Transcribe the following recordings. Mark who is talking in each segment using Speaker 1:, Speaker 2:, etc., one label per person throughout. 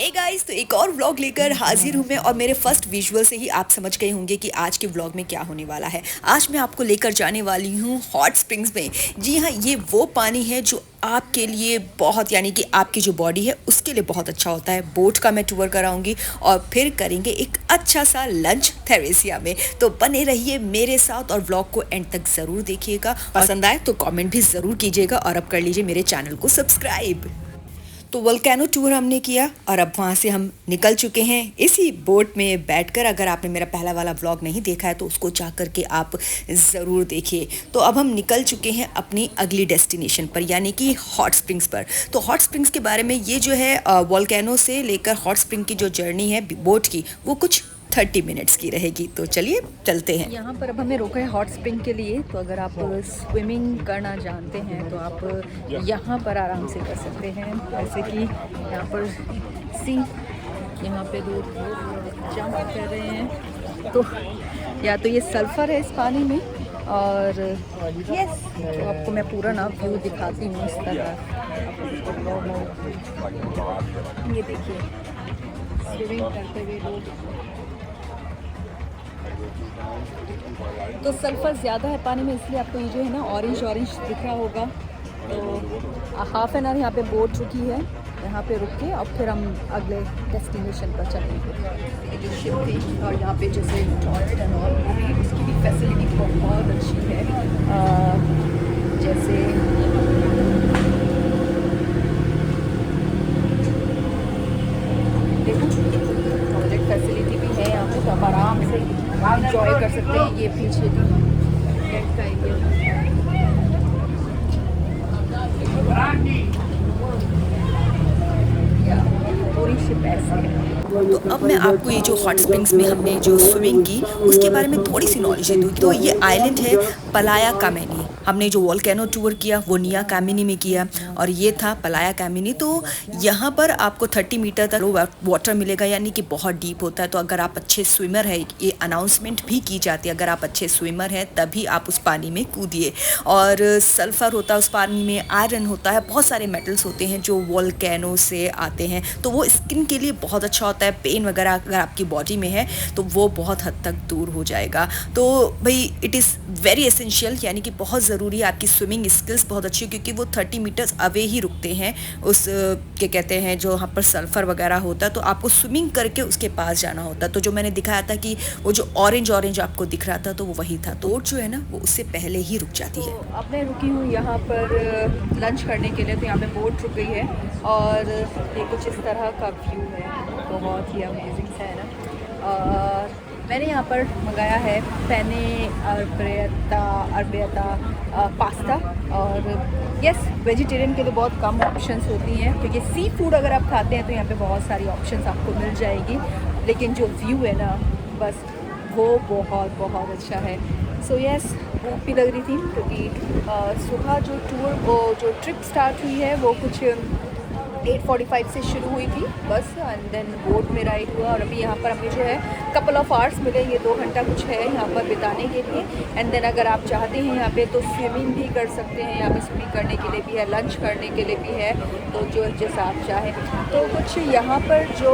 Speaker 1: Hey guys, तो एक और व्लॉग लेकर हाजिर हूँ मैं। और मेरे फर्स्ट विजुअल से ही आप समझ गए होंगे कि आज के व्लॉग में क्या होने वाला है। आज मैं आपको लेकर जाने वाली हूँ हॉट स्प्रिंग्स में। जी हाँ, ये वो पानी है जो आपके लिए बहुत, यानी कि आपकी जो बॉडी है उसके लिए बहुत अच्छा होता है। बोट का मैं टूर कराऊंगी और फिर करेंगे एक अच्छा सा लंच थेरेसिया में। तो बने रहिए मेरे साथ और व्लॉग को एंड तक ज़रूर देखिएगा। पसंद आए तो कमेंट भी ज़रूर कीजिएगा और अब कर लीजिए मेरे चैनल को सब्सक्राइब। तो वोल्केनो टूर हमने किया और अब वहाँ से हम निकल चुके हैं इसी बोट में बैठकर। अगर आपने मेरा पहला वाला व्लॉग नहीं देखा है तो उसको जा करके आप ज़रूर देखिए। तो अब हम निकल चुके हैं अपनी अगली डेस्टिनेशन पर, यानी कि हॉट स्प्रिंग्स पर। तो हॉट स्प्रिंग्स के बारे में, ये जो है वोल्केनो से लेकर हॉट स्प्रिंग की जो जर्नी है बोट की, वो कुछ 30 मिनट्स की रहेगी। तो चलिए चलते हैं। यहाँ पर अब हमें रोका है हॉट स्प्रिंग के लिए। तो अगर आप स्विमिंग करना जानते हैं तो आप यहाँ पर आराम से कर सकते हैं। जैसे कि यहाँ पर सी, यहाँ पे लोग जंप कर रहे हैं। तो या तो ये सल्फर है इस पानी में, और यस, तो आपको मैं पूरा ना व्यू दिखाती हूँ इस तरह। ये देखिए स्विमिंग करते हुए लोग। तो सल्फर ज़्यादा है पानी में, इसलिए आपको ये जो है ना ऑरेंज ऑरेंज दिख रहा होगा। तो हाफ एन आवर यहाँ पे बोट रुकी है, यहाँ पे रुक के और फिर हम अगले डेस्टिनेशन पर चलेंगे। ये जो शिप थी, और यहाँ पे जैसे टॉयलेट एंड ऑल, वो भी उसकी भी फैसिलिटी बहुत अच्छी है। जैसे देखो टॉयलेट फैसिलिटी भी है यहाँ पे, तो आप आराम से इंजॉय कर सकते हैं। ये पीछे डेक का एरिया, पूरी शिप ऐसे है। तो अब मैं आपको ये जो हॉट स्प्रिंग्स में हमने जो स्विमिंग की उसके बारे में थोड़ी सी नॉलेज दूँ। तो ये आइलैंड है पलाया कामिनी। हमने जो वोल्केनो टूर किया वो निया कामिनी में किया, और ये था पलाया कामिनी। तो यहाँ पर आपको 30 मीटर तक वाटर मिलेगा, यानी कि बहुत डीप होता है। तो अगर आप अच्छे स्विमर है, ये अनाउंसमेंट भी की जाती है, अगर आप अच्छे स्विमर हैं तभी आप उस पानी में कूदिए। और सल्फर होता है उस पानी में, आयरन होता है, बहुत सारे मेटल्स होते हैं जो वोल्केनो से आते हैं। तो वो स्किन के लिए बहुत अच्छा होता है। पेन वगैरह अगर आपकी बॉडी में है तो वो बहुत हद तक दूर हो जाएगा। तो भाई इट इज़ वेरी एसेंशियल, यानी कि बहुत ज़रूरी है। आपकी स्विमिंग स्किल्स बहुत अच्छी है, क्योंकि वो 30 मीटर्स अवे ही रुकते हैं उस क्या कहते हैं, जो वहाँ पर सल्फ़र वगैरह होता है। तो आपको स्विमिंग करके उसके पास जाना होता है। तो जो मैंने दिखाया था कि वो जो ऑरेंज ऑरेंज आपको दिख रहा था, तो वो वही था। तो बोट जो है ना वो उससे पहले ही रुक जाती है। तो अब मैं रुकी हूँ यहाँ पर लंच करने के लिए। तो यहाँ पे बोट रुक गई है और ये कुछ इस तरह का व्यू है, बहुत ही अमेजिंग सा है ना। और मैंने यहाँ पर मंगाया है पेने अरबियता पास्ता। और यस, वेजिटेरियन के लिए बहुत कम ऑप्शंस होती हैं, क्योंकि सी फूड अगर आप खाते हैं तो यहाँ पे बहुत सारी ऑप्शंस आपको मिल जाएगी। लेकिन जो व्यू है ना, बस वो बहुत बहुत अच्छा है। सो यस, भूख भी लग रही थी, क्योंकि सुबह जो ट्रिप स्टार्ट हुई है वो कुछ 8:45 से शुरू हुई थी बस, एंड देन बोट में राइड हुआ। और अभी यहाँ पर हमें जो है कपल ऑफ आवर्स मिले, ये 2 घंटा कुछ है यहाँ पर बिताने के लिए। एंड देन अगर आप चाहते हैं यहाँ पे तो स्विमिंग भी कर सकते हैं। यहाँ पे स्विमिंग करने के लिए भी है, लंच करने के लिए भी है, तो जो जैसा आप चाहें। तो कुछ यहाँ पर जो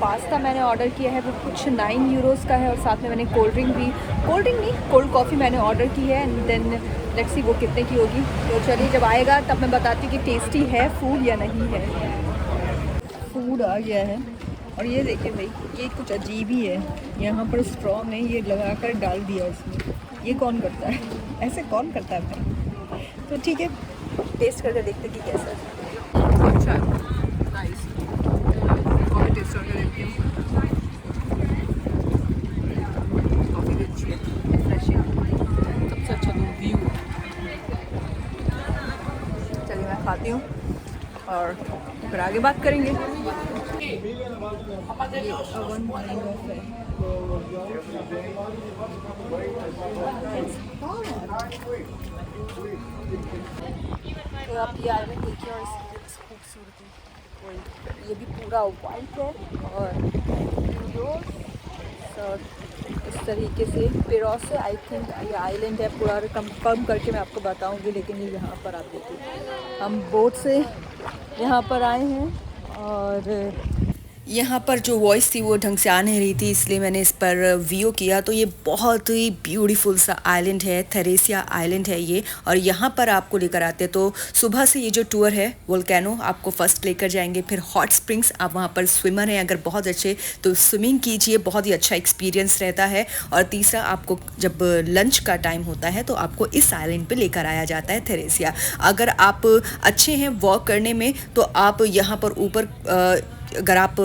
Speaker 1: पास्ता मैंने ऑर्डर किया है वो कुछ 9 यूरोज़ का है, और साथ में मैंने कोल्ड ड्रिंक कोल्ड कॉफ़ी मैंने ऑर्डर की है। एंड देन लेट्स सी वो कितने की होगी। तो चलिए जब आएगा तब मैं बताती हूँ कि टेस्टी है फूड या नहीं है। फूड आ गया है, और ये देखिए भाई, ये कुछ अजीब ही है। यहाँ पर स्ट्रॉ में ये लगाकर डाल दिया इसमें। ये कौन करता है ऐसे, कौन करता है भाई? तो ठीक है, टेस्ट करके देखते कि कैसा है। अच्छा, नाइस, कॉफ़ी टेस्ट करके देखती हूँ। कॉफ़ी भी अच्छी है, रिफ्रेशिंग। सबसे अच्छा तो व्यू। चलिए मैं खाती हूँ और फिर आगे बात करेंगे। ये ओवन काइंड ऑफ है। तो आप ये आइलैंड देखिए, और इसकी खूबसूरती। ये भी पूरा वाइट है, और इस तरीके से पेरोस से आई थिंक ये आइलैंड है। पूरा कंफर्म करके मैं आपको बताऊंगी, लेकिन ये यहाँ पर आप देखिए, हम बोट से यहाँ पर आए हैं। और यहाँ पर जो वॉइस थी वो ढंग से आ नहीं रही थी, इसलिए मैंने इस पर वीओ किया। तो ये बहुत ही ब्यूटीफुल सा आइलैंड है, थेरेसिया आइलैंड है ये, और यहाँ पर आपको लेकर आते हैं। तो सुबह से ये जो टूर है वोल्केनो आपको फर्स्ट लेकर जाएंगे, फिर हॉट स्प्रिंग्स, आप वहाँ पर स्विमर हैं अगर बहुत अच्छे तो स्विमिंग कीजिए, बहुत ही अच्छा एक्सपीरियंस रहता है। और तीसरा, आपको जब लंच का टाइम होता है तो आपको इस आइलैंड पे लेकर आया जाता है, थेरेसिया। अगर आप अच्छे हैं वॉक करने में तो आप यहाँ पर ऊपर अगर आप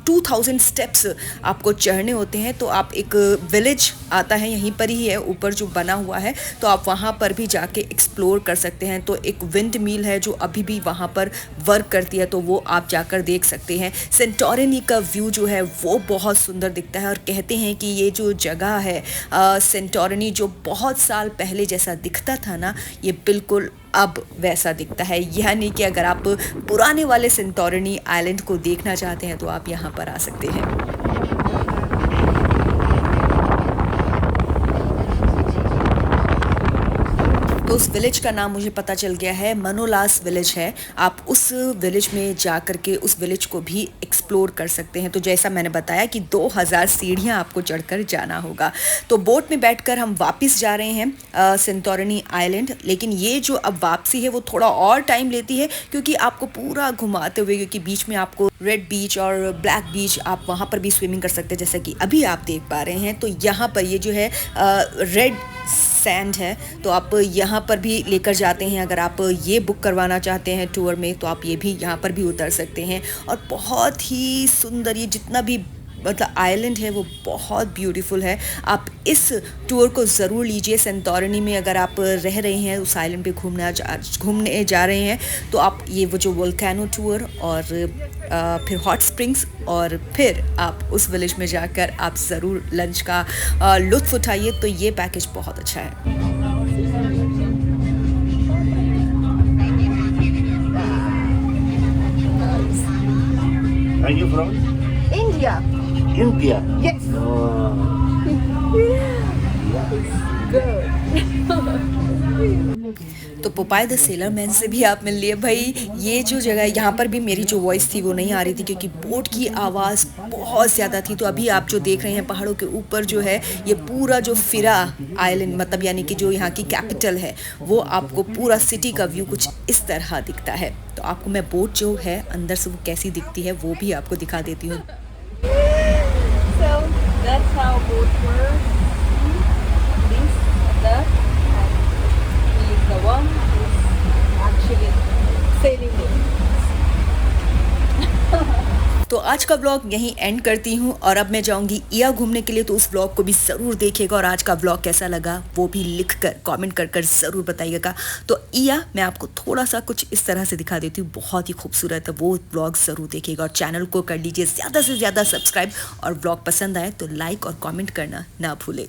Speaker 1: 2000 स्टेप्स आपको चढ़ने होते हैं तो आप एक विलेज आता है, यहीं पर ही है ऊपर जो बना हुआ है, तो आप वहाँ पर भी जाके एक्सप्लोर कर सकते हैं। तो एक विंड मिल है जो अभी भी वहाँ पर वर्क करती है, तो वो आप जाकर देख सकते हैं। सेंटोरिनी का व्यू जो है वो बहुत सुंदर दिखता है, और कहते हैं कि ये जो जगह है सेंटोरिनी, जो बहुत साल पहले जैसा दिखता था ना, ये बिल्कुल अब वैसा दिखता है। यानी कि अगर आप पुराने वाले सेंटोरिनी आइलैंड को देखना चाहते हैं तो आप यहाँ पर आ सकते हैं। तो उस विलेज का नाम मुझे पता चल गया है, मनोलास विलेज है। आप उस विलेज में जा कर के उस विलेज को भी एक्सप्लोर कर सकते हैं। तो जैसा मैंने बताया कि 2000 सीढ़ियाँ आपको चढ़कर जाना होगा। तो बोट में बैठकर हम वापस जा रहे हैं सेंटोरिनी आइलैंड। लेकिन ये जो अब वापसी है वो थोड़ा और टाइम लेती है, क्योंकि आपको पूरा घुमाते हुए, क्योंकि बीच में आपको रेड बीच और ब्लैक बीच, आप वहाँ पर भी स्विमिंग कर सकते हैं जैसा कि अभी आप देख पा रहे हैं। तो यहाँ पर ये जो है रेड सैंड है, तो आप यहाँ पर भी लेकर जाते हैं। अगर आप ये बुक करवाना चाहते हैं टूर में तो आप ये भी यहाँ पर भी उतर सकते हैं। और बहुत ही सुंदर ये जितना भी मतलब आइलैंड है वो बहुत ब्यूटीफुल है। आप इस टूर को ज़रूर लीजिए। सेंटोरिनी में अगर आप रह रहे हैं, उस आइलैंड पे घूमने जा रहे हैं, तो आप ये वो जो वोल्केनो टूर और फिर हॉट स्प्रिंग्स और फिर आप उस विलेज में जाकर आप ज़रूर लंच का लुत्फ़ उठाइए। तो ये पैकेज बहुत अच्छा है।
Speaker 2: Are you from
Speaker 3: India.
Speaker 2: India?
Speaker 3: Yes.
Speaker 1: तो पोपाय द सेलर मैन से भी आप मिल लिए भाई। ये जो जगह है, यहाँ पर भी मेरी जो वॉइस थी वो नहीं आ रही थी क्योंकि बोट की आवाज़ बहुत ज़्यादा थी। तो अभी आप जो देख रहे हैं पहाड़ों के ऊपर जो है ये पूरा जो फिरा आइलैंड, मतलब यानी कि जो यहाँ की कैपिटल है, वो आपको पूरा सिटी का व्यू कुछ इस तरह दिखता है। तो आपको मैं बोट जो है अंदर से वो कैसी दिखती है वो भी आपको दिखा देती हूँ।
Speaker 3: So that's how boat works. This, that, and he is the one who's actually sailing it.
Speaker 1: तो आज का व्लॉग यहीं एंड करती हूँ और अब मैं जाऊँगी इया घूमने के लिए। तो उस व्लॉग को भी ज़रूर देखिएगा और आज का व्लॉग कैसा लगा वो भी लिख कर कॉमेंट कर ज़रूर बताइएगा। तो इया मैं आपको थोड़ा सा कुछ इस तरह से दिखा देती हूँ, बहुत ही खूबसूरत है। वो व्लॉग ज़रूर देखिएगा और चैनल को कर लीजिए ज़्यादा से ज़्यादा सब्सक्राइब, और व्लॉग पसंद आए तो लाइक और कॉमेंट करना ना भूलें।